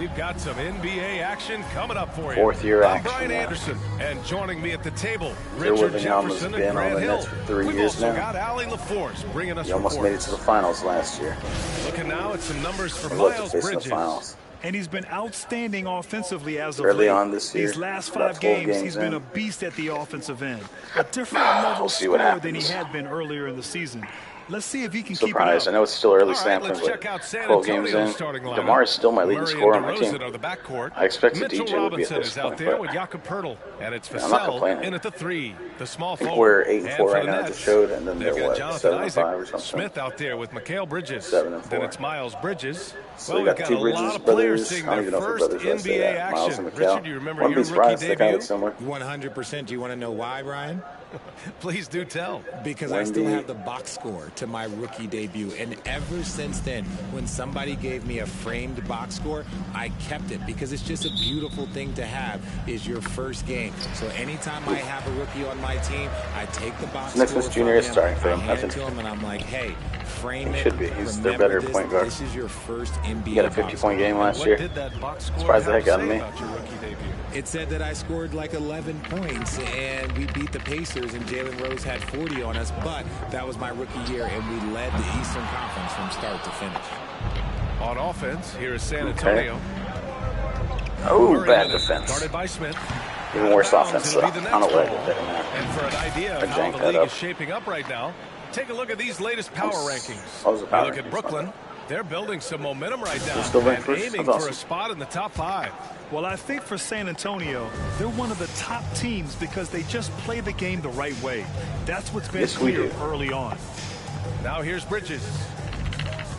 We've got some NBA action coming up for you. Fourth-year action. I'm Brian Anderson, and joining me at the table, Richard Richard Jefferson and Grant Hill. For 3 We've years also now. got Allie LaForce bringing us He almost made it to the finals last year. Looking now at some numbers for He was Miles facing the Bridges. finals. And he's been outstanding offensively as of Early late. on this year, These last about 5 12 games, games he's been in. a beast at the offensive end. A different level We'll see what scorer than he happens. had been earlier in the season. Let's see if he can Surprise! keep it I up. know it's still early All right, sampling, let's but check out San 12 games Antonio's in, starting lineup. DeMar is still my leading Murray scorer on and my team. DeRozan are the backcourt. I expected Mitchell DJ would be at Robinson this is out point, there but with Jakob Pertl, and it's I'm not Vassell complaining. in at the 3, the small I think forward. we're 8 and And 4 for right the now, Nets, as it showed, and then they've they're got what, Jonathan 7 and Isaac. 5 or something. Smith out there with Mikal Bridges. 7 and 4. Then it's Miles Bridges. So Well, we we've got got two a Bridges lot of players brothers. seeing I don't their even know if first they're brothers. I say NBA that. Miles action. and Mikal. Richard, you remember Wouldn't your be rookie surprised if they kind debut? of somewhere. 100%. Do you want to know why, Brian? Please do tell. Because I still have the box score to my rookie debut. And ever since then, when somebody gave me a framed box score, I kept it because it's just a beautiful thing to have is your first game. So anytime I have a rookie on my team, I take the box score Nicholas from Jr. is him, starting for I him. hand That's it to him, and I'm like, hey, frame He it. should be. He's their Remember better this, point guard. This is your first NBA He got a box 50-point game last What year. did that box score Surprised the have heck out to of say me. about your rookie debut? It said that I scored like 11 points, and we beat the Pacers, and Jalen Rose had 40 on us, but that was my rookie year, and we led the Eastern Conference from start to finish. On offense, here is San Antonio. Oh, Murray bad with it, defense. Guarded by Smith. Even worse Out of offense, bounds, though. it'll be the On a next leg ball. with it, man. And for an idea I of how janked the that league up. is shaping up right now, take a look at these latest power rankings. What was the power You look at rankings? Brooklyn. They're building some momentum right now. They're still ranked and first? aiming That's for a awesome. spot in the top 5. Well, I think for San Antonio, they're one of the top teams because they just play the game the right way. That's what's been Yes, we clear do. early on. Now here's Bridges.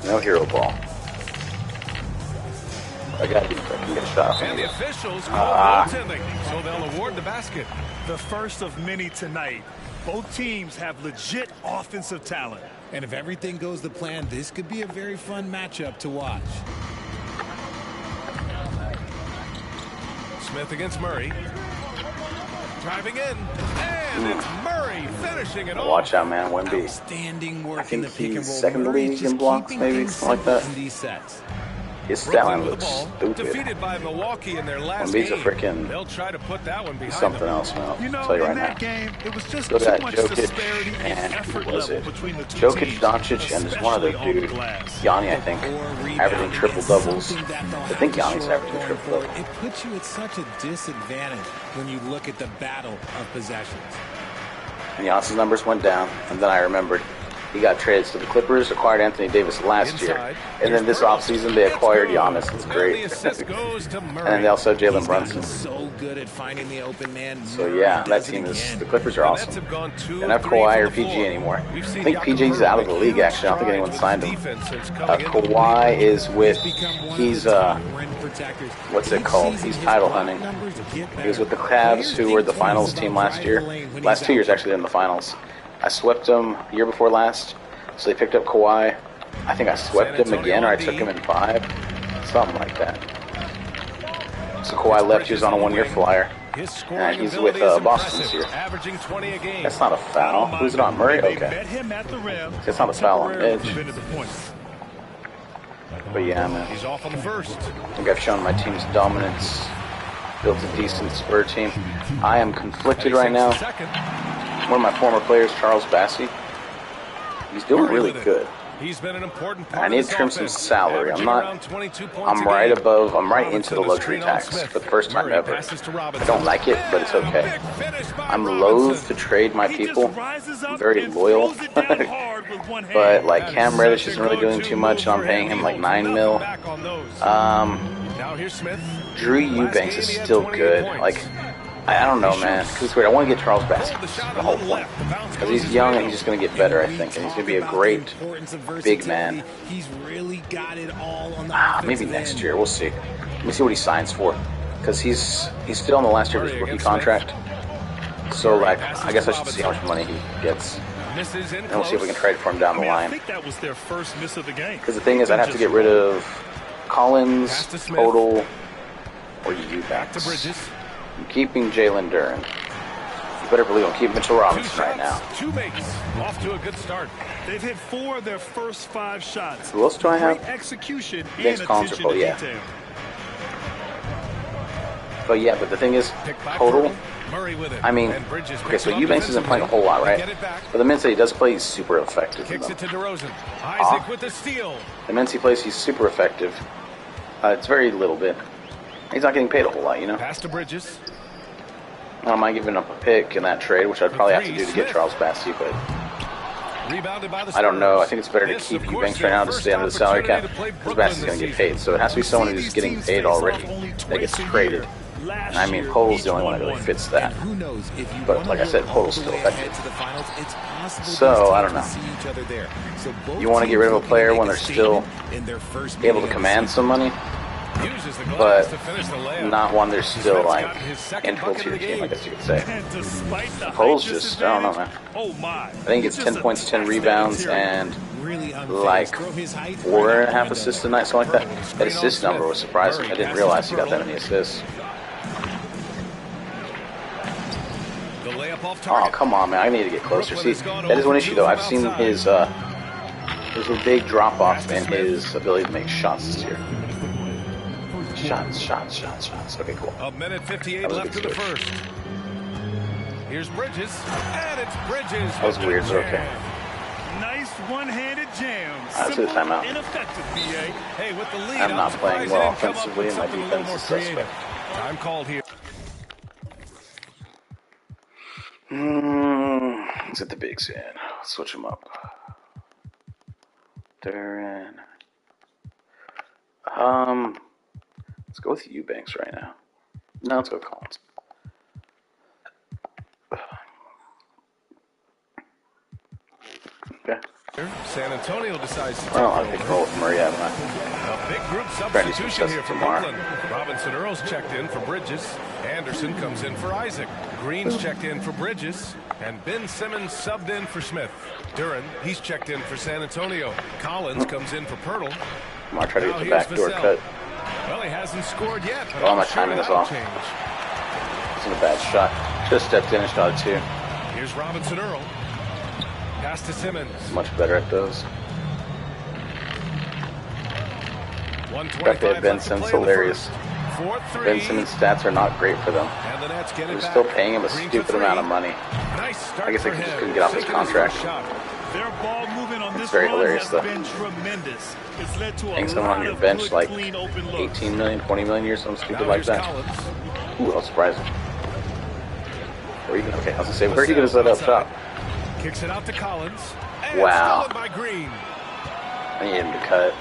No hero ball. I got to get a shot. And the officials call goaltending, so they'll award the basket. The first of many tonight. Both teams have legit offensive talent. And if everything goes to plan, this could be a very fun matchup to watch. Smith against Murray. Driving in. And it's Murray finishing it off. Watch out, man. Wemby. Outstanding work I in think the pick and he's roll. second Murray's league just in blocks, keeping maybe, things something like simple that. in these sets. His Brooklyn stallion with looks the ball. stupid. Defeated by Milwaukee in their last Wemby's a game. freaking They'll try to put that one behind something them. else, man. You I'll know, tell you in right that now. game, it was just Still too got much Jokic disparity and and effort who was level it? between the two Jokic, teams, Doncic, and this one other especially on the dude, glass. Yanni, I think, averaging triple doubles. I think Yanni's averaging triple forward. doubles. It puts you at such a disadvantage when you look at the battle of possessions. And Giannis's numbers went down, and then I remembered he got traded to the Clippers, acquired Anthony Davis last year, and then this offseason they acquired Giannis. It's great. And then they also have Jalen Brunson. So good at finding the open man. So yeah, that team is, the Clippers are awesome. Nets have gone 2 They don't have of 3 Kawhi from or the PG floor. anymore. We've I seen think Jakob PG's out of the Pertl league, make actually. I don't think anyone huge signed him. strides with his defense since coming into the Kawhi league. is with, he's, rim protectors. what's it called? He's title hunting. He was with the Cavs, who were the finals team last year. Last 2 years, actually, in the finals. I swept them the year before last, so they picked up Kawhi. I think I swept him again, or I took him in 5. Something like that. So Kawhi left, he was on a 1-year flyer. And he's with Boston this year. Averaging 20 a game. That's not a foul. Who's it on? Murray? They Okay. met him at the rim. It's not a foul on temporarily Edge. prevented the point. But yeah, man. He's off on the first. I think I've shown my team's dominance. Built a decent Spurs team. I am conflicted right now. Second. One of my former players, Charles Bassey, he's doing Murray really with it. good. He's been an important part I need of to this trim some offense, salary. averaging around 22 points I'm a right game. above, I'm right into the Robinson, a luxury screen on tax Smith. for the first time Murray ever. passes to I Robinson. don't like it, but it's okay. Big finish by I'm Robinson. loath to trade my He people. just rises I'm up very and loyal. throws it down hard with one hand. But like That Cam is Reddish such isn't a really doing go-to too much, and I'm move paying for him like He 9 holds mil. nothing back on those. Now here's Smith. Drew Eubanks is still good. Like, I don't know, man. 'Cause it's weird. I want to get Charles Bassey. The whole point. Because he's young and he's just going to get better, I think. And he's going to be a great big man. He's really got it all on the Maybe offensive next end. year. We'll see. Let me see what he signs for. Because he's still in the last year of his rookie contract. So, like, I guess I should see how much money he gets. Misses in And we'll see if we can close. trade for him down I the mean, I line. think that was their first miss of the game. Because the thing is, I'd have to get rid of Collins, Pass to Smith. Total, or Back to Eubanks. Bridges. I'm keeping Jalen Duren. You better believe I'm keeping Mitchell Two Robinson right now. shots, 2 makes. Off to a good start. They've hit 4 of their first 5 shots. Who else do I have? Great execution James and Collins or attention to Poe, yeah. detail. But yeah, but the thing is, total, I mean, okay, so Eubanks isn't playing a whole lot, right? But the minutes that he does play, he's super effective. Kicks it to DeRozan. Isaac with the steal. The minutes he plays, he's super effective. It's very little bit. He's not getting paid a whole lot, you know? Pass to Bridges. I don't mind giving up a pick in that trade, which I'd probably have to do to get Charles Bassey, but I don't know. I think it's better to keep Eubanks right now to stay under the salary cap because Bassey's going to get paid. So it has to be someone who's getting paid already that gets traded. And I mean, Poel's the only one that really fits that. But like I said, Poel's still effective. So, I don't know. You want to get rid of a player when they're still able to command some money, but not when they're still, like, integral to your team, I guess you could say. Poel's just, I don't know, man. I think it's 10 points, 10 rebounds, and like 4.5 assists a night, something like that. That assist number was surprising. I didn't realize he got that many assists. Oh, come on, man. I need to get closer. See, that is one issue, though. I've seen his, there's a big drop-off in his ability to make shots this year. Shots. Okay, cool. A minute 58 left in the first. Here's Bridges, and it's Bridges. That was weird, so okay. Nice one-handed jam. That's the timeout. Ineffective, BA. Hey, with the lead, I'm not playing well offensively, and my defense is suspect. Time called here. Let's get the bigs in. Switch them up. Duran. Let's go with Eubanks right now. No, let's go with Collins. Okay. San Antonio decides to I think roll with Murray, haven't I? a big group substitution here for Brooklyn. Robinson Earls checked in for Bridges. Anderson comes in for Isaac. Green's checked in for Bridges. And Ben Simmons subbed in for Smith. Duran, he's checked in for San Antonio. Collins comes in for Pirtle. I'm going to try to get the backdoor cut. Well, he hasn't scored yet. Oh, my timing is off. It's a bad shot. Should have stepped in and shot it too. Here's Robinson Earl. Pass to Simmons. Much better at those. Got that Ben Simmons hilarious. Ben Simmons' stats are not great for them. They're still paying him a stupid amount of money. I guess they just couldn't get off his contract. It's very hilarious though. Paying someone on your bench like 18 million, 20 million years, something stupid like that. Ooh, that was surprising. Okay, I was gonna say, where are you gonna set up top? Kicks it out to Collins. Wow. By Green. I need him to cut.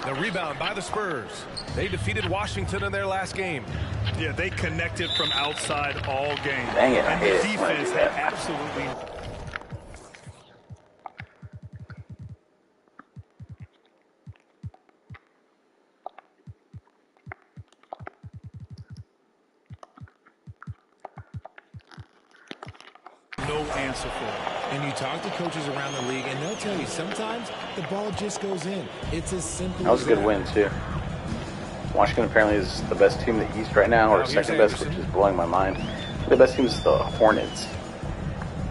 The rebound by the Spurs. They defeated Washington in their last game. Yeah, they connected from outside all game. Dang it, I and hate the it when I defense do had that. absolutely. No answer for it. And you talk to coaches around the league, and they'll tell you sometimes the ball just goes in. It's as simple That was as a good win too. Washington apparently is the best team in the East right now, or second best, which is blowing my mind. The best team is the Hornets.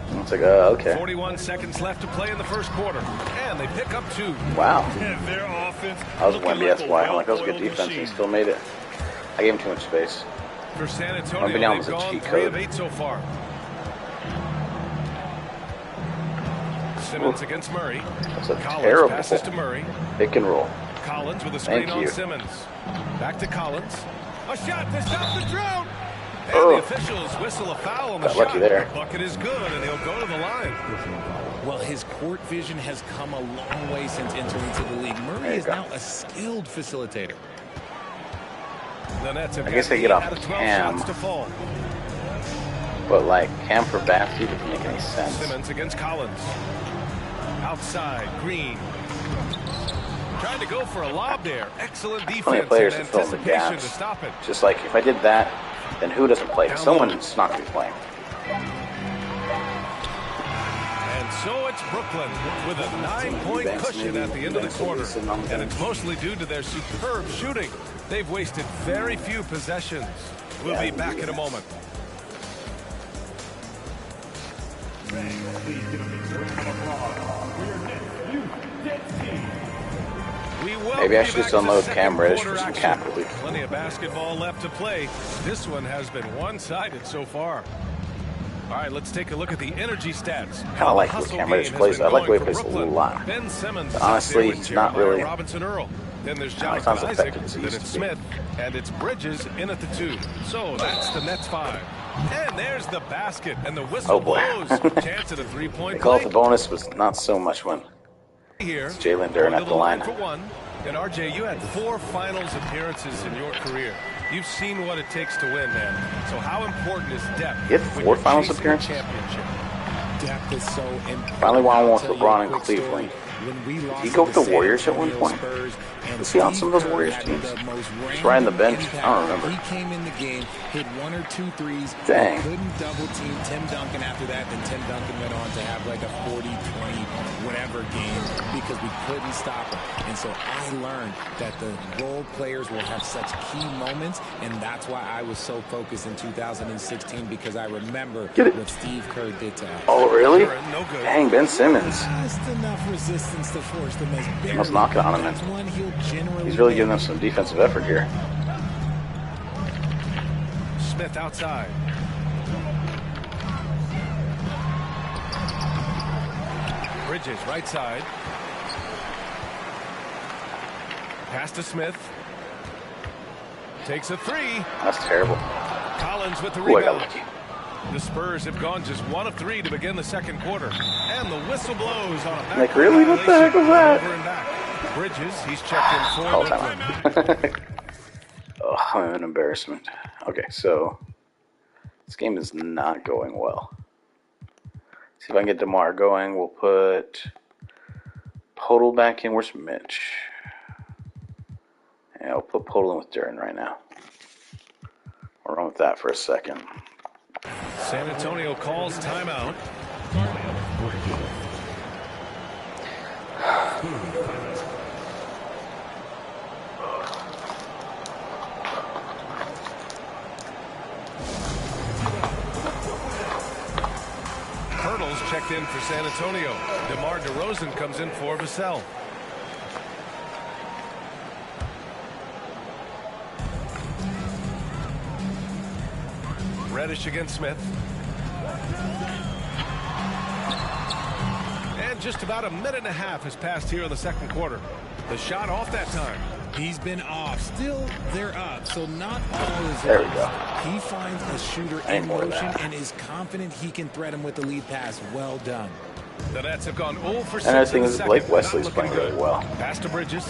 And it's like, okay. 41 seconds left to play in the first quarter, and they pick up 2. Wow. Their offense. That was Wemby, that's why. I'm like, that was good defense, and he still made it. I gave him too much space. For San Antonio, Wemby was they've a gone cheat 3 of code. 8 so far. Simmons against Murray. That's a Collins terrible passes to Murray. pick and roll. Collins with a screen Thank on you. Simmons. Back to Collins. A shot to stop the drought. And Oh. the officials whistle a foul on the Got shot. lucky there. The bucket is good, and he'll go to the line. Well, his court vision has come a long way since entering into the league. Murray is now a skilled facilitator. The Nets have I guess got they get 8 off out of 12 Cam. shots to fall. But like, Cam for Bassey doesn't make any sense. Simmons against Collins. Outside, Green. Trying to go for a lob there. Excellent Plenty defense of players to and fill in the anticipation gaps. to stop it. Just like, if I did that, then who doesn't play? Someone's not going to be playing. And so it's Brooklyn with a 9-point cushion at the end of the quarter. And it's mostly due to their superb shooting. They've wasted very few possessions. We'll be back in a moment. Maybe I should just unload Cam Reddish for some cap relief. Plenty of basketball left to play. This one has been one-sided so far. All right, let's take a look at the energy stats. Kind of like what Cam Reddish plays. I like the way he plays a lot. Ben Simmons, but honestly, he's not really. Robinson Earl. Then there's Jonathan not as Isaac. effective as he Then used it's to be. Smith, and it's Bridges in at the 2. So that's the Nets 5. And there's the basket, and the whistle blows. Chance at a three-point They call it play. the bonus, but not so much when Here, it's Jalen Duren at the line. For one. And RJ, you had 4 finals appearances in your career. You've seen what it takes to win, man. So how important is depth? You had 4 finals appearances? Championship? Depth is so important. Finally won one with LeBron in Cleveland. Did he go with the Warriors at one point? Was he on some of those Warriors teams? Just riding the bench? I don't remember. He came in the game, hit 1 or 2 threes. Dang. Couldn't double team Tim Duncan after that. Then Tim Duncan went on to have like a 40, 20, whatever game because we couldn't stop him. And so I learned that the role players will have such key moments, and that's why I was so focused in 2016 because I remember what Steve Kerr did to us. Oh, really? No good. Dang, Ben Simmons. Just enough resistance to force them as barely. Almost knock it on him, man. That's one he'll generally He's really make. giving them some defensive effort here. Smith outside. Bridges right side. Pass to Smith. Takes a 3. That's terrible. Collins with the Ooh, I got rebound. lucky. The Spurs have gone just 1 of 3 to begin the second quarter. And the whistle blows on a back. Like, really? What the heck was that? Over and back. Bridges, he's checked in for All Brooklyn. time. Oh, I'm an embarrassment. Okay, so this game is not going well. See if I can get DeMar going. We'll put Podol back in. Where's Mitch? Yeah, we'll put Podol in with Duren right now. We'll run with that for a second. San Antonio calls timeout. Hurdles checked in for San Antonio. DeMar DeRozan comes in for Vassell. Reddish against Smith. And just about a minute and a half has passed here in the second quarter. The shot off that time. He's been off. Still, they're up. So not all is There we lost. go. He finds a shooter Ain't in more of motion that. and is confident he can thread him with the lead pass. Well done. The Nets have gone 0 for 6 And I think in the this second. Blake Wesley's Not playing looking really good. well. Pass to Bridges.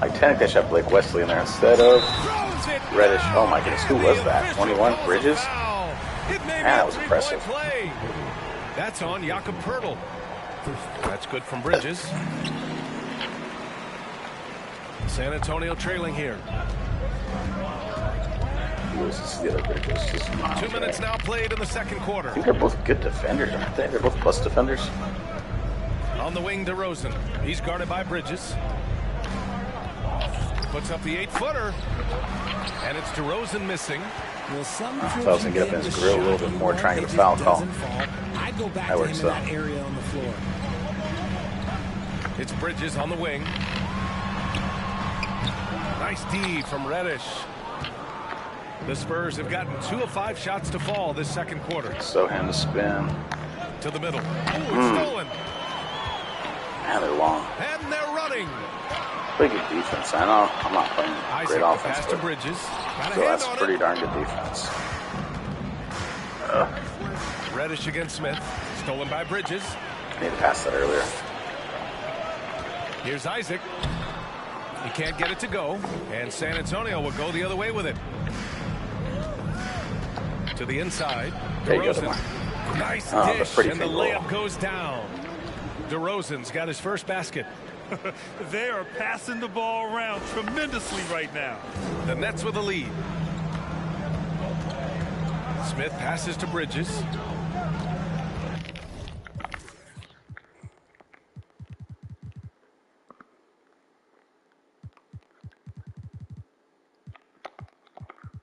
Like, technically, I should have Blake Wesley in there instead of Throws it Reddish. down. Oh my goodness, who was that? 21, Bridges? Wow. It may be Man, that a was three-point impressive. play. That's on Jakob Pertl. That's good from Bridges. San Antonio trailing here. This is the other Bridges. This is Miles, 2 minutes right? now played in the second quarter. I think they're both good defenders, aren't they? They're both plus defenders. On the wing, DeRozan. He's guarded by Bridges. Puts up the 8-footer. And it's DeRozan missing. Well, some I thought I was going to get up in his grill a little bit more, trying to get a foul call. I'd go back That to him works, in though. that area on the floor. It's Bridges on the wing. Nice D from Reddish. The Spurs have gotten 2 of 5 shots to fall this second quarter. So him to spin. To the middle. Ooh, stolen. Man, they're long. And they're running. Pretty good defense. I know I'm not playing Isaac, great the offense, pass to but Bridges. Got a so hand that's on pretty it. darn good defense. Reddish against Smith. Stolen by Bridges. I need to pass that earlier. Here's Isaac. He can't get it to go. And San Antonio will go the other way with it. To the inside. There you go, DeRozan. Nice Oh, dish. that's pretty And the big layup roll. goes down. DeRozan's got his first basket. They are passing the ball around tremendously right now. The Nets with a lead. Smith passes to Bridges.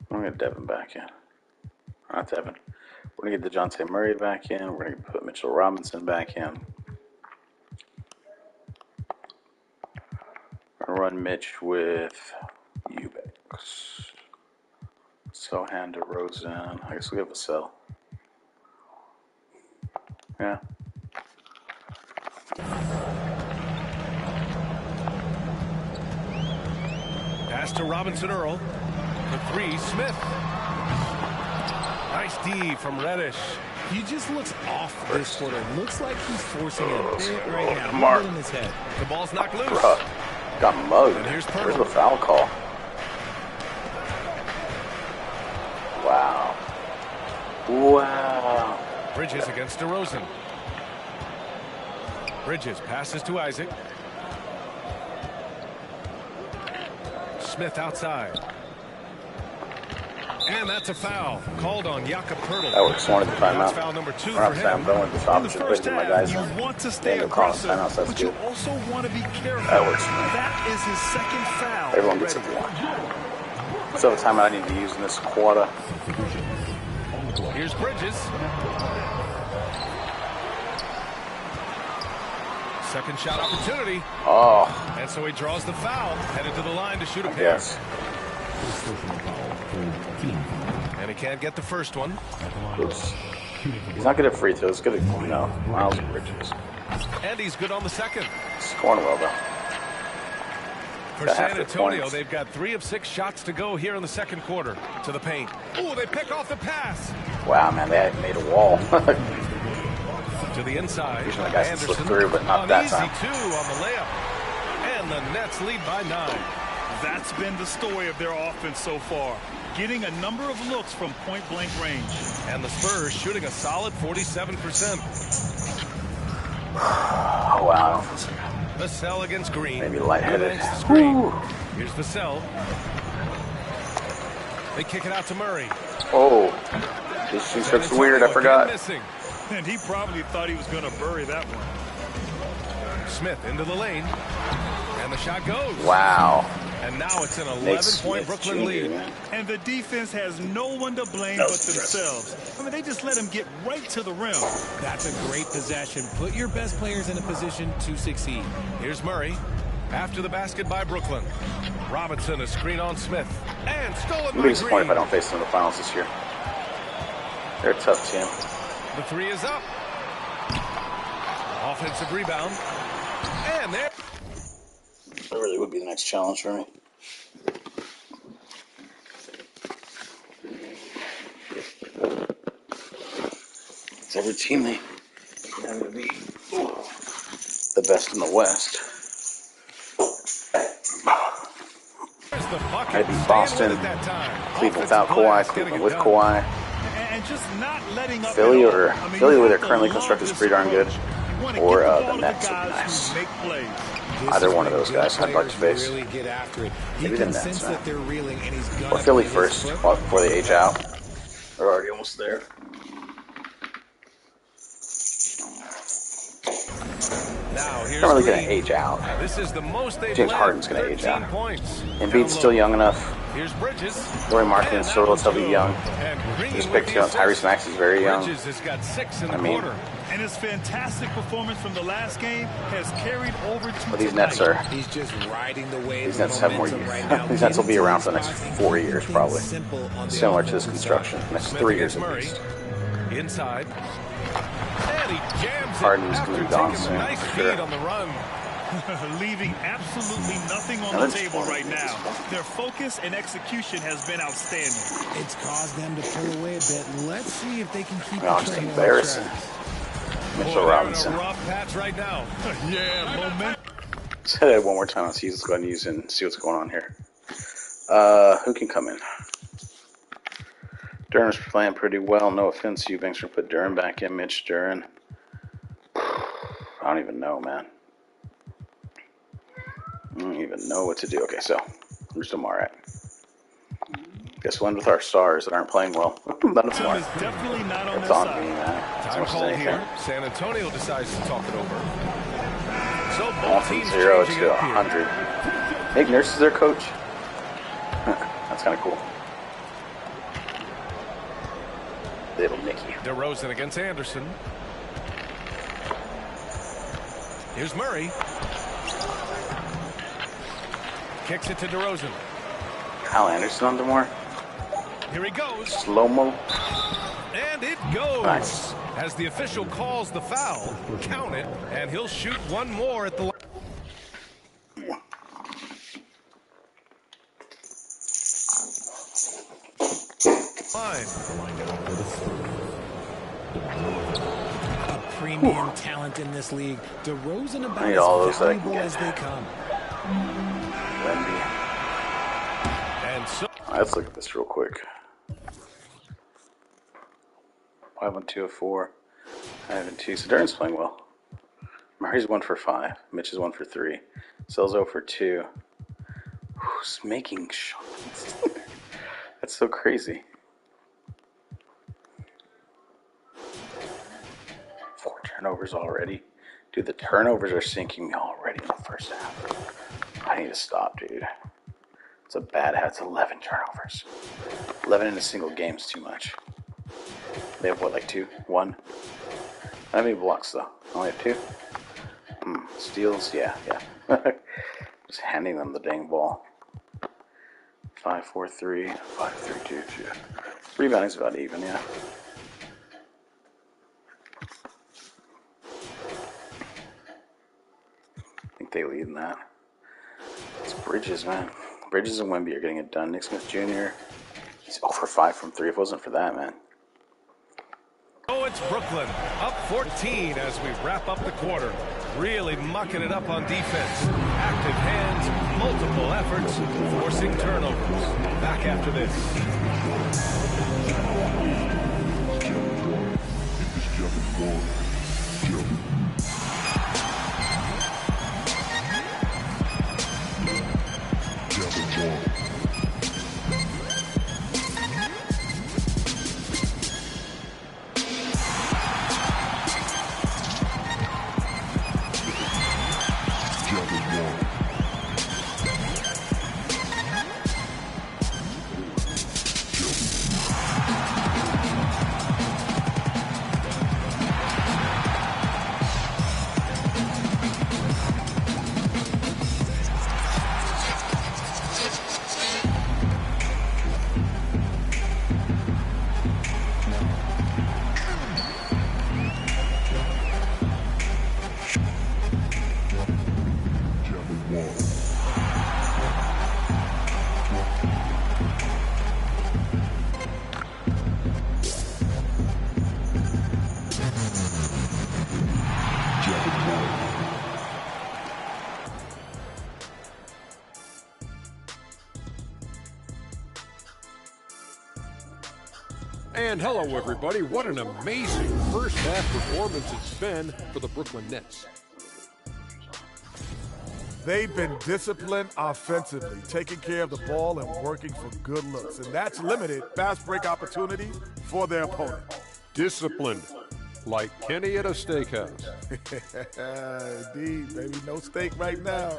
We're going to get Devin back in. Not Devin. We're going to get DeJounte Murray back in. We're going to put Mitchell Robinson back in. We're going to run Mitch with Eubanks. Sohan, DeRozan. I guess we have a sell. Yeah. Pass to Robinson Earl. The three, Smith. Nice D from Reddish. He just looks off this quarter. Looks like he's forcing a bit right now. Mark. In his head. The ball's knocked loose. Bruh. Got mugged. And here's Where's the foul call? Wow. Wow. Bridges against DeRozan. Bridges passes to Isaac. Smith outside. And that's a foul called on Jakob Poeltl. That works. Wanted the timeout. Foul number 2 Or for not him. time, but I wanted the In stop. the Should first put my half, guys you in. want to stay They'll call aggressive, timeouts, that's but you good. also want to be careful. That works for me. That is his second foul. Everyone gets a already. one. So the timeout I need to use in this quarter. Here's Bridges. Second shot opportunity. Oh, And so he draws the foul. Headed to the line to shoot a pair. yes. And he can't get the first one. Oops. He's not good at free throws. Good at, Miles Bridges. And he's good on the second. Scoring well, though. For Got half San their Antonio, points. they've got 3 of 6 shots to go here in the second quarter. To the paint. Ooh, they pick off the pass. Wow, man, they had made a wall. To the inside. Usually the guys can slip Anderson through, but not on that easy time. 2 on the layup. And the Nets lead by 9. That's been the story of their offense so far. Getting a number of looks from point-blank range. And the Spurs shooting a solid 47%. Oh, wow. Vassell against Green. Maybe lightheaded. Against the screen. Woo. Here's Vassell. They kick it out to Murray. Oh, this shoots San looks weird. I Antonio forgot. again missing. And he probably thought he was going to bury that one. Smith into the lane. And the shot goes. Wow. And now it's an Nate 11-point Smith Brooklyn Jr., lead. man. And the defense has no one to blame That but was themselves. I mean, they just let him get right to the rim. That's a great possession. Put your best players in a position to succeed. Here's Murray. After the basket by Brooklyn. Robinson, a screen on Smith. And stolen I'm by disappointed if I Green. don't face them in the finals this year. They're a tough team. The 3 is up. Offensive rebound. And there. That really would be the next challenge for me. It's every team they have to be the best in the West. There's the bucket. I'd be Staying Boston, with it that time. Cleveland Offensive without Kawhi, glass getting Cleveland it with done. Kawhi. And just not letting up Philly at all. or I mean, Philly you where have they're to currently love constructed is this pretty darn good. approach. You want to Or get the the ball to Nets the would be guys nice. who make plays. Either This one is of those when guys, good I'd like to players face. really get after it. He Maybe the can Nets, sense man. that they're reeling, and he's gonna Or Philly put his first, foot. before they age out. They're already almost there. Now here's They're really going Green. to age out. This is the most they've James led. Harden's gonna age 13 out. points. Embiid's Down still low. young enough. Here's Bridges. Laurie Marketing And is still that one's relatively good. young. And Green Just with picked the young. assist. Tyrese Maxey's very young. Bridges has got 6 in the I mean, quarter. And his fantastic performance from the last game has carried over to But these tonight. Nets are. He's just riding the wave. These of Nets have more momentum years. right now. These Nets will be Getting around to for the his next spots, 4 he years, keeps probably. things simple on the Similar to this offensive side. construction. Next Smith 3 years against at Murray. least. Inside. And he jams Harden's it gonna after be gone taking a soon, nice for feed sure. on the run. Leaving absolutely nothing on Now the let's table just- right now. Their focus and execution has been outstanding. It's caused them to pull away a bit. Let's see if they can keep No, the just train on embarrassing. track. Mitchell Boy, they're in Robinson. a rough patch right now. Yeah, momentum. Say that one more time. Let's go ahead and use it and see what's going on here. Who can come in? Duren's playing pretty well. No offense, Eubanks should put Duren back in. Mitch Duren. I don't even know, man. I don't even know what to do. Okay, so where's DeMar at? Guess we'll end with our stars that aren't playing well. None of them are. Is definitely not on It's their on side. me, man. As Time much as called anything. here. San Antonio decides to talk it over. So Going both from teams 0 changing to it up here. 100. Nick Nurse is their coach. That's kind of cool. Little Nicky. DeRozan against Anderson. Here's Murray. Kicks it to DeRozan. Kyle Anderson on Demore. Here he goes. Slow-mo. And it goes. Nice. As the official calls the foul, count it, and he'll shoot one more at the line. A premium talent in this league. DeRozan about Need all as those valuable as they come. Wemby. And so Let's look at this real quick. 5 on 2 of 4. 5 and 2. So Duran's playing well. Murray's 1 for 5. Mitch is 1 for 3. Sells 0 for 2. Who's making shots? That's so crazy. 4 turnovers already. Dude, the turnovers are sinking me already in the first half. I need to stop, dude. It's a bad hat. It's 11 turnovers. 11 in a single game is too much. They have what, like 2? 1? How many blocks though? Only have 2? Steals? Yeah. Just handing them the dang ball. 5, 4, 3. 5, 3, 2. Yeah. Rebounding's about even, yeah. I think they lead in that. It's Bridges, man. Bridges and Wemby are getting it done. Nick Smith Jr. He's 0 for 5 from 3. If it wasn't for that, man. oh, it's Brooklyn up 14 as we wrap up the quarter. Really mucking it up on defense. Active hands, multiple efforts, forcing turnovers. Back after this. And hello, everybody. What an amazing first half performance it's been for the Brooklyn Nets. They've been disciplined offensively, taking care of the ball and working for good looks. And that's limited fast break opportunities for their opponent. Disciplined, like Kenny at a steakhouse. Indeed, baby. No steak right now.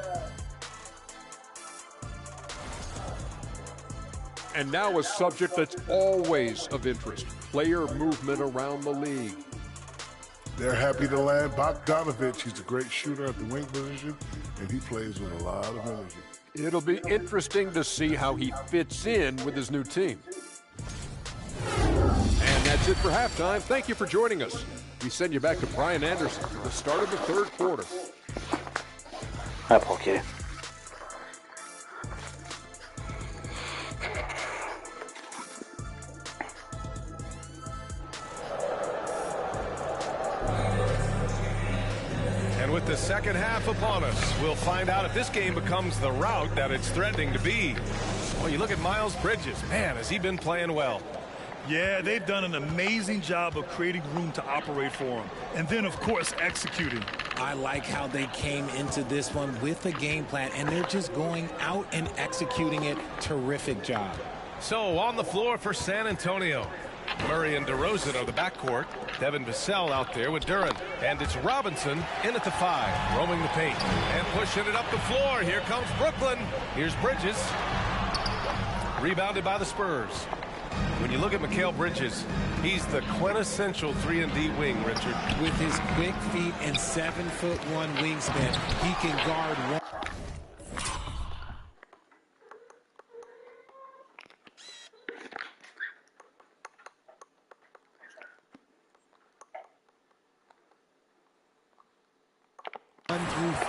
And now a subject that's always of interest, player movement around the league. They're happy to land Bogdanovich. He's a great shooter at the wing position, and he plays with a lot of energy. It'll be interesting to see how he fits in with his new team. And that's it for halftime. Thank you for joining us. We send you back to Brian Anderson for the start of the third quarter. Hi, Paul Kitty. With the second half upon us, we'll find out if this game becomes the rout that it's threatening to be. Well, you look at Miles Bridges. Man, has he been playing well. Yeah, they've done an amazing job of creating room to operate for him. And then, of course, executing. I like how they came into this one with a game plan, and they're just going out and executing it. Terrific job. So, on the floor for San Antonio. Murray and DeRozan are the backcourt. Devin Vassell out there with Duran. And it's Robinson in at the 5, roaming the paint. And pushing it up the floor. Here comes Brooklyn. Here's Bridges. Rebounded by the Spurs. When you look at Mikal Bridges, he's the quintessential 3-and-D wing, Richard. With his quick feet and 7'1" wingspan, he can guard one.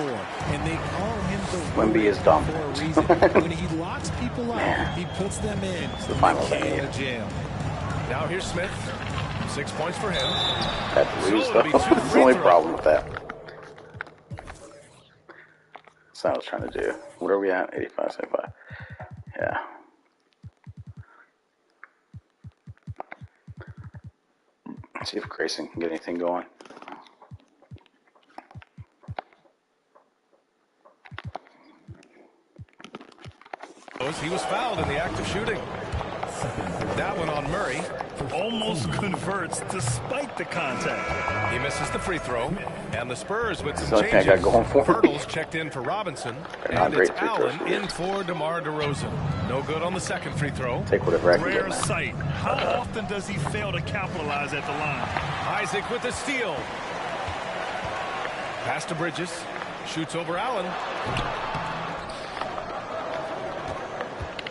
before, and they call him the Wemby is for a dominant. reason. When he locks people up, he puts them in the finals the can of jail. Now here's Smith. 6 points for him. Had to lose, though. That's the only problem with that. That's what I was trying to do. What are we at? 85, 75. Yeah. Let's see if Grayson can get anything going. He was fouled in the act of shooting. That one on Murray. Almost converts despite the contact. He misses the free throw. And the Spurs with some That's the only thing I changes. got going for me. Hurdles checked in for Robinson. And it's Allen in for DeMar DeRozan. No good on the second free throw. Take whatever I can get, Rare man. sight. How often does he fail to capitalize at the line? Isaac with the steal. Pass to Bridges. Shoots over Allen.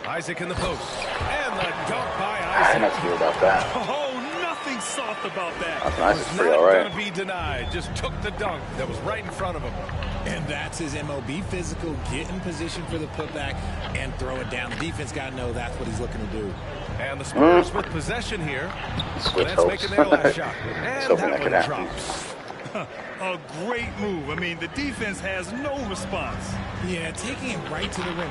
Isaac in the post. And the dunk by I Isaac. didn't have to do about that. Oh, nothing soft about that. That's nice. It's pretty Not all right. going to be denied. Just took the dunk that was right in front of him. And that's his MO. Be physical, get in position for the putback, and throw it down. The defense got to know that's what he's looking to do. And the Spurs with possession here. Switch Let's hopes. making their last shot. Just And hoping that that could one happen. drops. A great move. I mean, the defense has no response. Yeah, taking it right to the rim.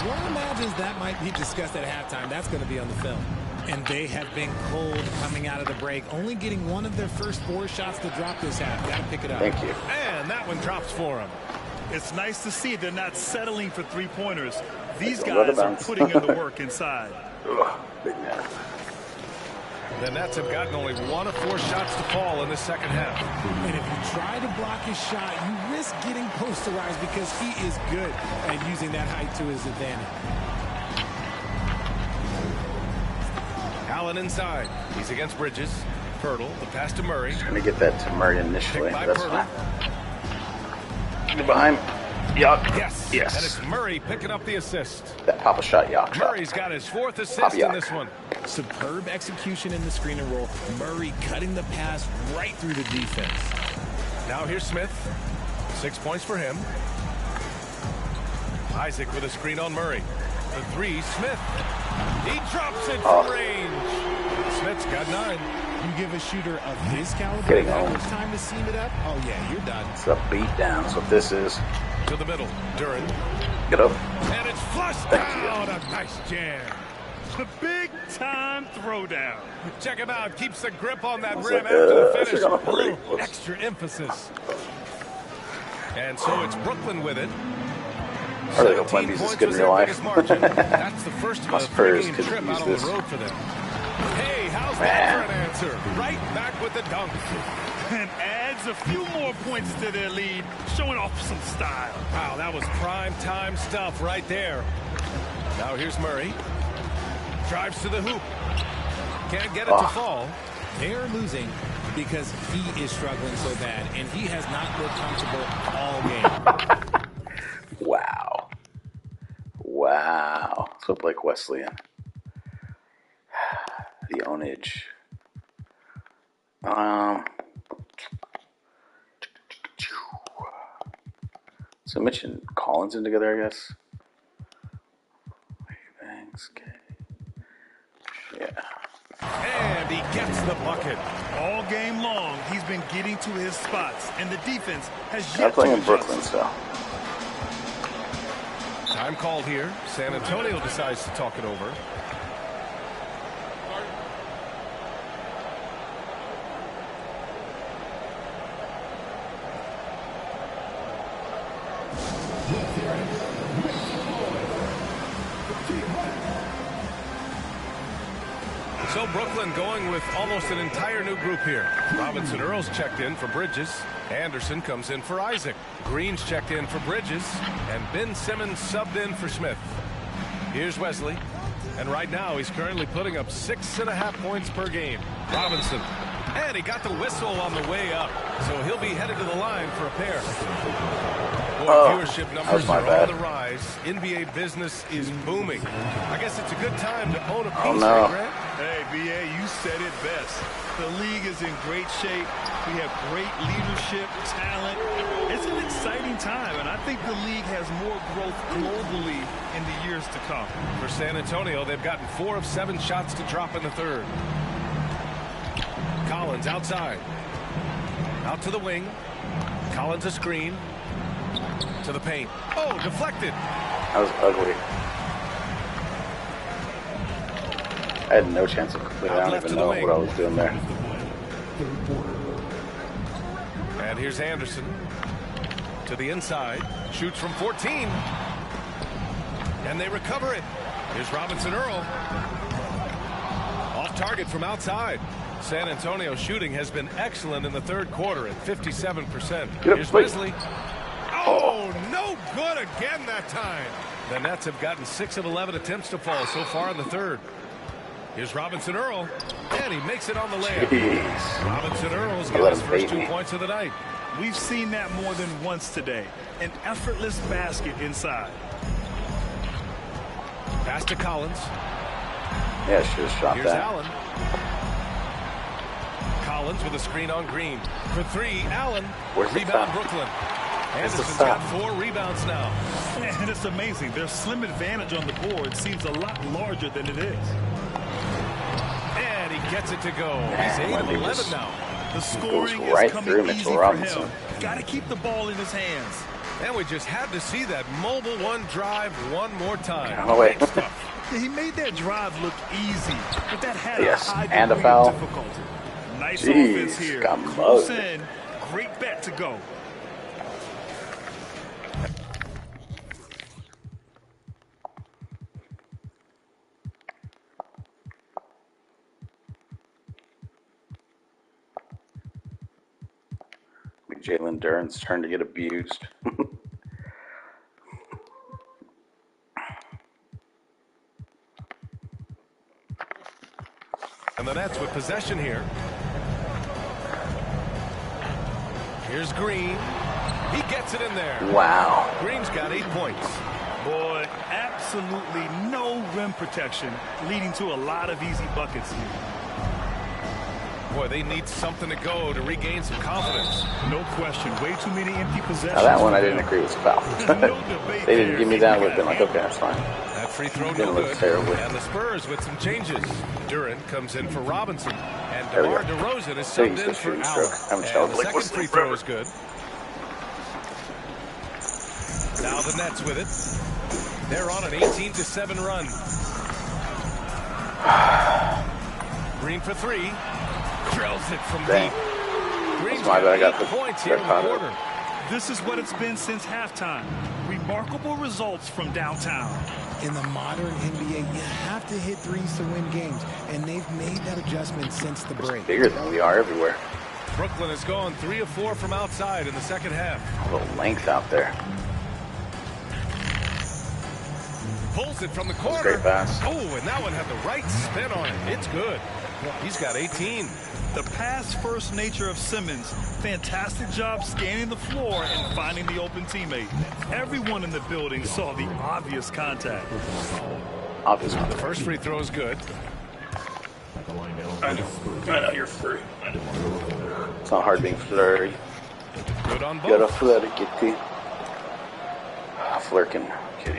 One imagines that might be discussed at halftime. That's going to be on the film. And they have been cold coming out of the break, only getting one of their first 4 shots to drop this half. Got to pick it up. Thank you. And that one drops for him. It's nice to see they're not settling for three-pointers. These Go to guys are bounce. putting in the work inside. Ugh, big man. The Nets have gotten only 1 of 4 shots to fall in the second half. And if you try to block his shot, you risk getting posterized because he is good at using that height to his advantage. Allen inside. He's against Bridges. Pirtle, the pass to Murray. Trying to get that to Murray initially. Picked by That's Pirtle. fine. Get behind. Yuck. Yes. Yes. And it's Murray picking up the assist. That pop a shot, yuck. Murray's got his 4th assist Pop in yuck. this one. Superb execution in the screen and roll. Murray cutting the pass right through the defense. Now here's Smith. 6 points for him. Isaac with a screen on Murray. The 3, Smith. He drops it from range. Smith's got 9. You give a shooter of his caliber Getting that home. much time to seam it up, oh yeah, you're done. It's a beat down. That's what this is. To the middle. Duran. Get up. And it's flushed out. A nice jam. The big-time throwdown. Check him out. Keeps the grip on that It's rim like, after the I finish. should have A gone little for it. extra emphasis. And so it's Brooklyn with it. I really hope 17 Wemby's this points good was in real their life. biggest margin. That's the first of a My Spurs 3-game could trip use out on this. the road for them. Hey, how's that for an answer? Right back with the dunk. And adds a few more points to their lead, showing off some style. Wow, that was prime time stuff right there. Now here's Murray. Drives to the hoop. Can't get it to fall. They're losing because he is struggling so bad, and he has not looked comfortable all game. Wow. Wow. Let's hope Blake Wesleyan. The ownage. So Mitch and Collins in together, I guess. Banks, okay. Yeah. And he gets the bucket. All game long, he's been getting to his spots, and the defense has I'm yet playing to in adjust. Brooklyn, so. Time called here. San Antonio decides to talk it over. So Brooklyn going with almost an entire new group here. Robinson Earls checked in for Bridges. Anderson comes in for Isaac. Green's checked in for Bridges. And Ben Simmons subbed in for Smith. Here's Wesley. And right now he's currently putting up 6.5 points per game. Robinson. And he got the whistle on the way up. So he'll be headed to the line for a pair. Boy, viewership numbers are on the rise. NBA business is booming. I guess it's a good time to own a piece, right, Grant? Hey, B.A., you said it best. The league is in great shape. We have great leadership, talent. It's an exciting time, and I think the league has more growth globally in the years to come. For San Antonio, they've gotten 4 of 7 shots to drop in the third. Collins outside. Out to the wing. Collins a screen. To the paint. Oh, deflected. That was ugly. I had no chance of completing. I don't even know what I was doing there. And here's Anderson. To the inside. Shoots from 14. And they recover it. Here's Robinson Earl. Off target from outside. San Antonio's shooting has been excellent in the third quarter at 57%. Here's Wesley. Oh, no good again that time. The Nets have gotten 6 of 11 attempts to fall so far in the third. Here's Robinson Earl, and he makes it on the layup. Jeez. Robinson Earl's got his first 2 points of the night. We've seen that more than once today. An effortless basket inside. Pass to Collins. Yeah, should have shot Here's that. Allen. Collins with a screen on Green. For 3, Allen. Where's the Rebound stop? Brooklyn. Where's the Anderson's stop? got 4 rebounds now. And it's amazing. Their slim advantage on the board seems a lot larger than it is. And he gets it to go. He's 8 of 11 now. The scoring right is through coming Mitchell easy for Robinson. him. Got to keep the ball in his hands. And we just had to see that mobile one drive one more time. Oh, wait. He made that drive look easy, but that had Yes, a high and a degree foul. of difficulty. Nice Jeez, offense here. got Close mugged. in. Great bet to go. Jalen Duren's turn to get abused. And the Nets with possession here. Here's Green. He gets it in there. Wow. Green's got 8 points. Boy, absolutely no rim protection, leading to a lot of easy buckets here. Boy, they need something to go to regain some confidence. No question. Way too many empty possessions. Now that one I didn't agree was a foul. They didn't give me that. I would have been like, okay, that's fine. That free throw Didn't no look good. terribly. And the Spurs with some changes. Duren comes in for Robinson. And There we DeMar go. DeRozan is So subbed he's in the for shooting Allen. stroke. Haven't And shot the like second this free forever. throw is good. Now the Nets with it. They're on an 18-7 run. Green for 3. Drills it from Dang. deep. Green's That's my bad. I got 8 the points here in the caught it. quarter. This is what it's been since halftime. Remarkable results from downtown. In the modern NBA, you have to hit threes to win games, and they've made that adjustment since the break. Bigger than we are everywhere. Brooklyn has gone 3 of 4 from outside in the second half. A little length out there. Pulls it from the That was a corner. great pass. Oh, and that one had the right spin on it. It's good. He's got 18. The pass-first nature of Simmons. Fantastic job scanning the floor and finding the open teammate. Everyone in the building saw the obvious contact. Obvious one. The first free throw is good. I know you're free. It's not hard being flirty. Good on You got a both. flirty kitty. Flirkin kitty.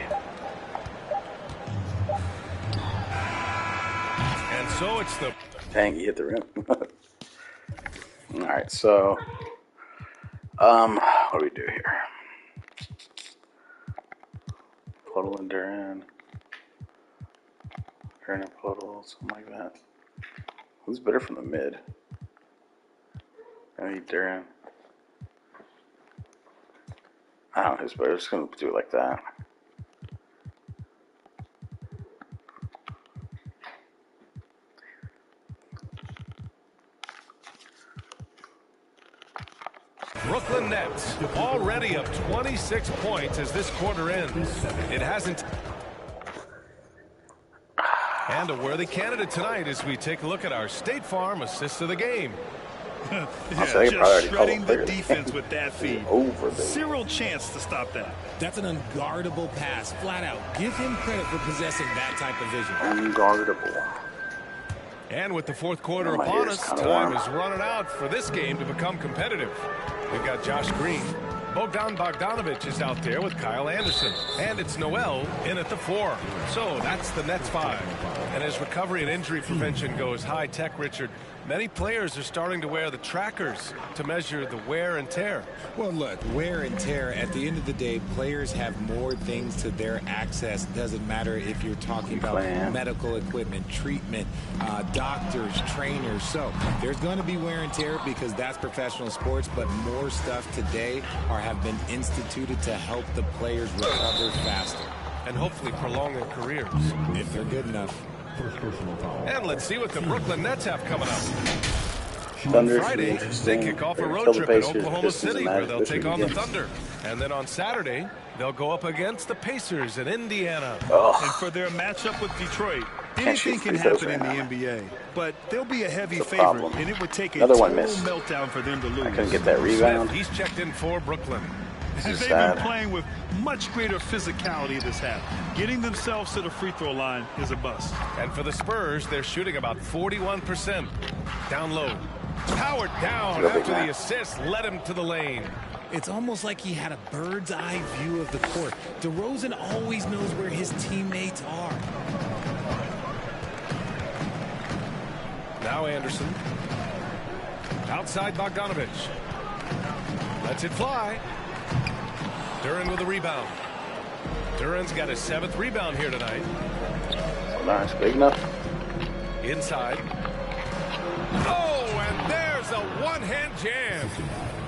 And so it's the Dang, you hit the rim. All right, so what do we do here? Puddle and Duran. Duran and Puddle, something like that. Who's better from the mid? Maybe Duran. I don't know who's better. I'm just going to do it like that. Brooklyn Nets already up 26 points as this quarter ends. It hasn't. And a worthy candidate tonight as we take a look at our State Farm assist of the game. I'll Yeah, say they probably just already shredding called the it. defense with that feed. Over, baby. Zero chance to stop that. That's an unguardable pass, flat out. Give him credit for possessing that type of vision. Unguardable. And with the fourth quarter upon us, time is running out for this game to become competitive. We've got Josh Green. Bogdan Bogdanovic is out there with Kyle Anderson. And it's Noel in at the 4. So that's the Nets 5. And as recovery and injury prevention goes high-tech, Richard, many players are starting to wear the trackers to measure the wear and tear. Well, look, wear and tear, at the end of the day, players have more things to their access. Doesn't matter if you're talking about medical equipment, treatment, doctors, trainers. So there's going to be wear and tear because that's professional sports, but more stuff today have been instituted to help the players recover faster. And hopefully prolong their careers. If they're good enough. And let's see what the Brooklyn Nets have coming up. Thunder. Friday, they kick off a road trip in Oklahoma City where they'll take on the Thunder. And then on Saturday, they'll go up against the Pacers in Indiana. And for their matchup with Detroit, anything can happen in the NBA. But they'll be a heavy favorite, and it would take a total meltdown for them to lose. I couldn't get that rebound. Smith, he's checked in for Brooklyn. They've been playing with much greater physicality this half. Getting themselves to the free throw line is a bust. And for the Spurs, they're shooting about 41%. Down low. Powered down after the assist led him to the lane. It's almost like he had a bird's eye view of the court. DeRozan always knows where his teammates are. Now Anderson. Outside Bogdanovic. Lets it fly. Duran with a rebound. Duran's got his 7th rebound here tonight. Nice, big enough. Inside. Oh, and there's a one-hand jam.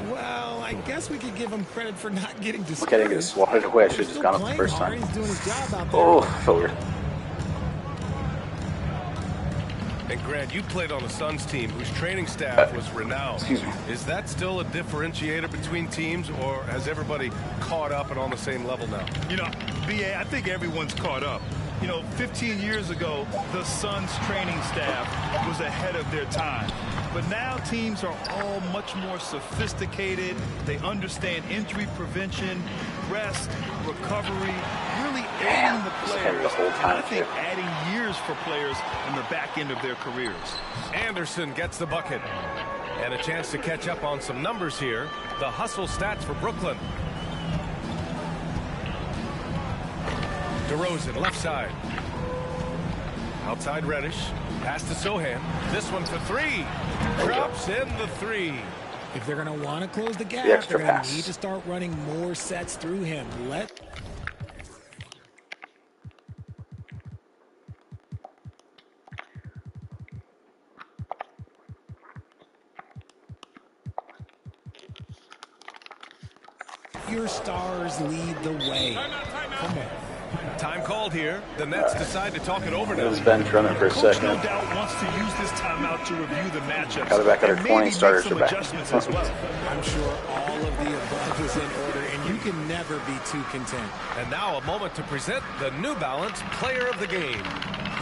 Well, I guess we could give him credit for not getting discouraged. Look at him get swatted away. I should have just gone up the first time. He's doing his job out there. Oh, felt weird. And Grant, you played on the Suns team whose training staff was renowned. Excuse me. Is that still a differentiator between teams, or has everybody caught up and on the same level now? You know, B.A., I think everyone's caught up. You know, 15 years ago, the Suns training staff was ahead of their time. But now teams are all much more sophisticated. They understand injury prevention, rest, recovery, really aiding the players. And I think adding years for players in the back end of their careers. Anderson gets the bucket. And a chance to catch up on some numbers here. The hustle stats for Brooklyn. DeRozan, left side. Outside Reddish. Pass to Sohan. This one for 3. Drops in the 3. If they're going to want to close the gap, extra they're going pass. to need to start running more sets through him. Your stars lead the way. Come on. Time called here. The Nets decide to talk it over now. This bench running for a Coach second. no doubt wants to use this timeout to review the matchups. Got it back at her 20, starters are back. Adjustments as well. I'm sure all of the above is in order, and you can never be too content. And now a moment to present the New Balance Player of the Game.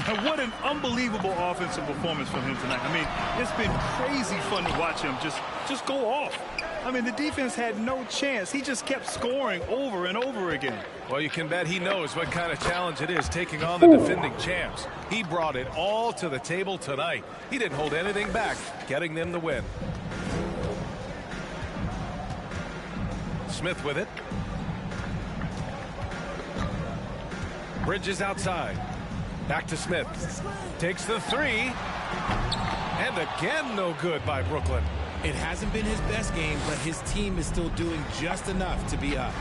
And what an unbelievable offensive performance from him tonight. I mean, it's been crazy fun to watch him just go off. I mean, the defense had no chance. He just kept scoring over and over again. Well, you can bet he knows what kind of challenge it is taking on the defending champs. He brought it all to the table tonight. He didn't hold anything back, getting them the win. Smith with it. Bridges outside. Back to Smith. Takes the 3. And again, no good by Brooklyn. It hasn't been his best game, but his team is still doing just enough to be up.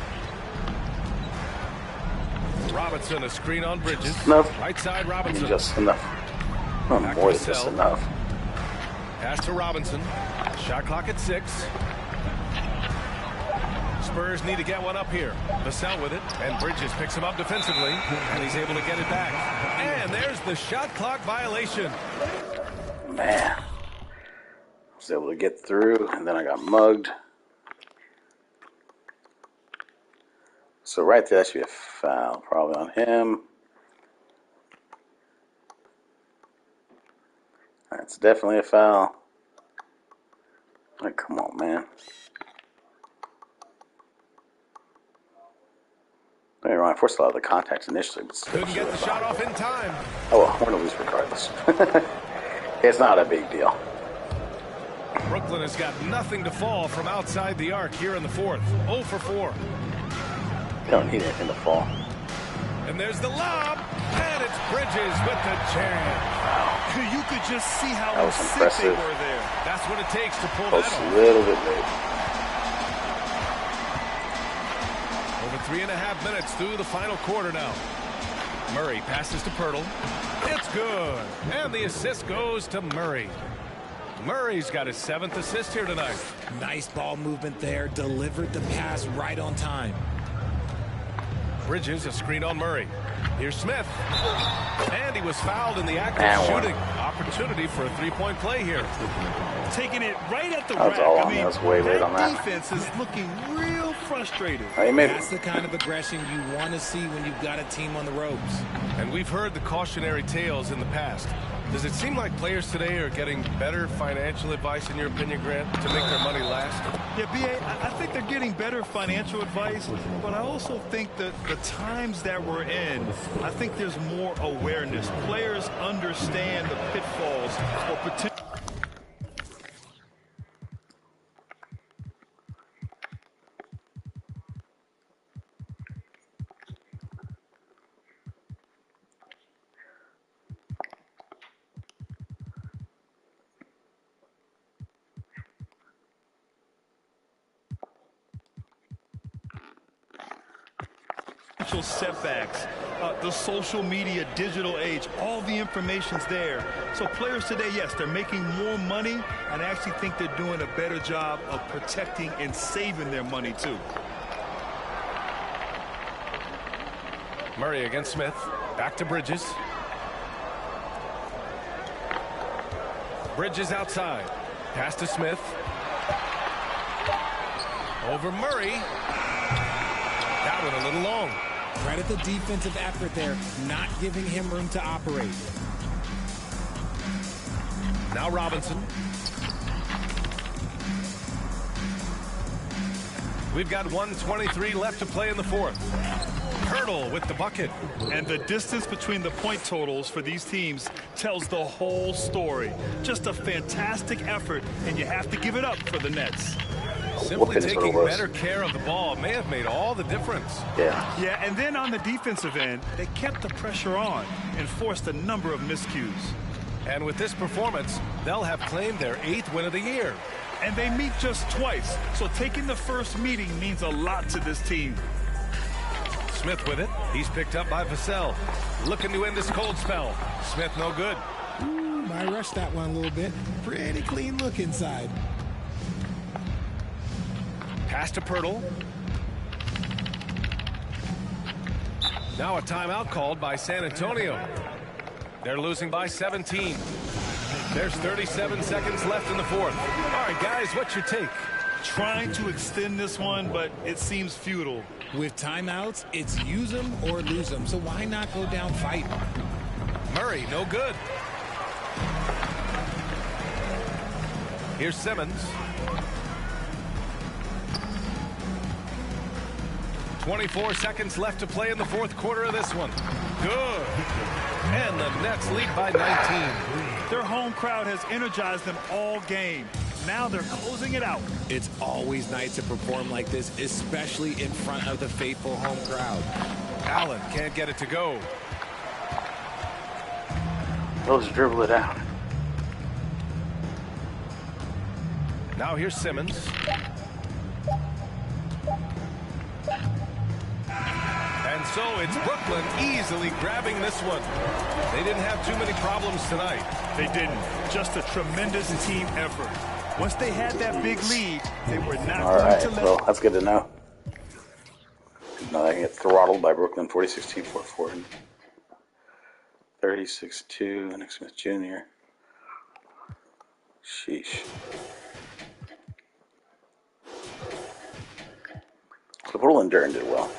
Robinson, a screen on Bridges. Enough. Right side, Robinson. Just enough. Not Back more to than just Sell. enough. Pass to Robinson. Shot clock at 6. Spurs need to get one up here. Vassell with it, and Bridges picks him up defensively, and he's able to get it back. And there's the shot clock violation. Man. I was able to get through, and then I got mugged. So right there, that should be a foul probably on him. That's definitely a foul. Like, come on, man. Don't get me wrong, I forced a lot of the contacts initially, but still. Couldn't get the shot off in time. Oh, well, we're going to lose regardless. It's not a big deal. Brooklyn has got nothing to fall from outside the arc here in the fourth. 0 for 4. They don't need anything to fall. And there's the lob, and it's Bridges with the jam. You could just see how That was sick impressive. they were there. That's what it takes to pull Close that a off. little bit late. Over 3.5 minutes through the final quarter now. Murray passes to Pirtle. It's good. And the assist goes to Murray. Murray's got his 7th assist here tonight. Nice ball movement there. Delivered the pass right on time. Bridges, a screen on Murray. Here's Smith. And he was fouled in the act of And one. shooting. Opportunity for a three-point play here. Taking it right at the That was rack. all I on me. mean, I was way late on that. defense is looking real frustrated. He made That's it. the kind of aggression you want to see when you've got a team on the ropes. And we've heard the cautionary tales in the past. Does it seem like players today are getting better financial advice, in your opinion, Grant, to make their money last? Yeah, B.A., I think they're getting better financial advice, but I also think that the times that we're in, I think there's more awareness. Players understand the pitfalls or potential. Setbacks, the social media, digital age, all the information's there. So players today, yes, they're making more money, and I actually think they're doing a better job of protecting and saving their money too. Murray against Smith. Back to Bridges. Bridges outside. Pass to Smith. Over Murray. That one a little long. Credit the defensive effort there, not giving him room to operate. Now Robinson. We've got 1:23 left to play in the fourth. Hurdle with the bucket. And the distance between the point totals for these teams tells the whole story. Just a fantastic effort, and you have to give it up for the Nets. Simply taking better care of the ball may have made all the difference. Yeah, and then on the defensive end, they kept the pressure on and forced a number of miscues. And with this performance, they'll have claimed their 8th win of the year. And they meet just twice, so taking the first meeting means a lot to this team. Smith with it. He's picked up by Vassell. Looking to end this cold spell. Smith no good. Ooh, I rushed that one a little bit. Pretty clean look inside. Pass to Pirtle. Now a timeout called by San Antonio. They're losing by 17. There's 37 seconds left in the fourth. All right, guys, what's your take? Trying to extend this one, but it seems futile. With timeouts, it's use them or lose them. So why not go down fighting? Murray, no good. Here's Simmons. 24 seconds left to play in the fourth quarter of this one. Good. And the Nets lead by 19. Their home crowd has energized them all game. Now they're closing it out. It's always nice to perform like this, especially in front of the faithful home crowd. Allen can't get it to go. They'll just dribble it out. Now here's Simmons. And so it's Brooklyn easily grabbing this one. They didn't have too many problems tonight. They didn't. Just a tremendous team effort. Once they had that big lead, they were not going to let well, that's good to know. Now they can get throttled by Brooklyn 46-2, 4-4, 36-2, Nick Smith Jr. Sheesh. So Portland Durden did well.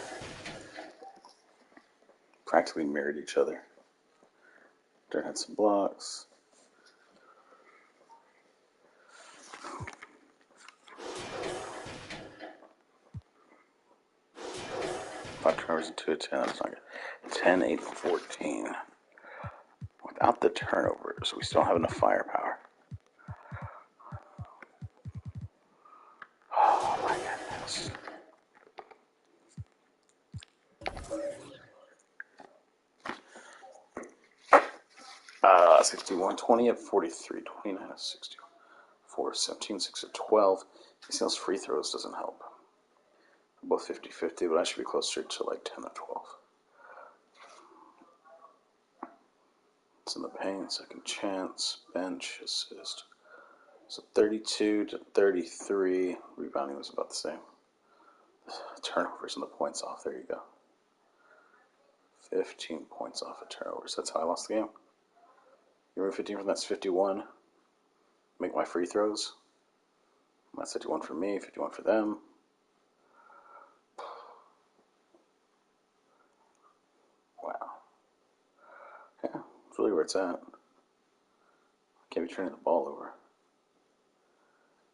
Practically mirrored each other. Durden had some blocks. Five turnovers and 2 of 10. That's not good. 10, 8, 14. without the turnovers, we still don't have enough firepower. Oh my goodness. 61-20 at 43, 29 at 64, 17, 6 at 12. These those free throws doesn't help. Both 50-50, but I should be closer to like 10 or 12. It's in the paint, second chance, bench, assist. So 32 to 33. Rebounding was about the same. Turnovers and the points off. There you go. 15 points off of turnovers. That's how I lost the game. You remove 15 from that's 51. Make my free throws. That's 51 for me, 51 for them. Wow. Yeah, that's really where it's at. Can't be turning the ball over.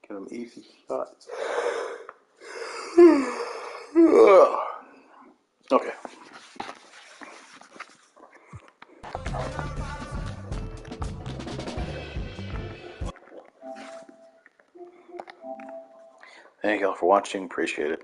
Give them easy shots. Okay. Thank you all for watching. Appreciate it.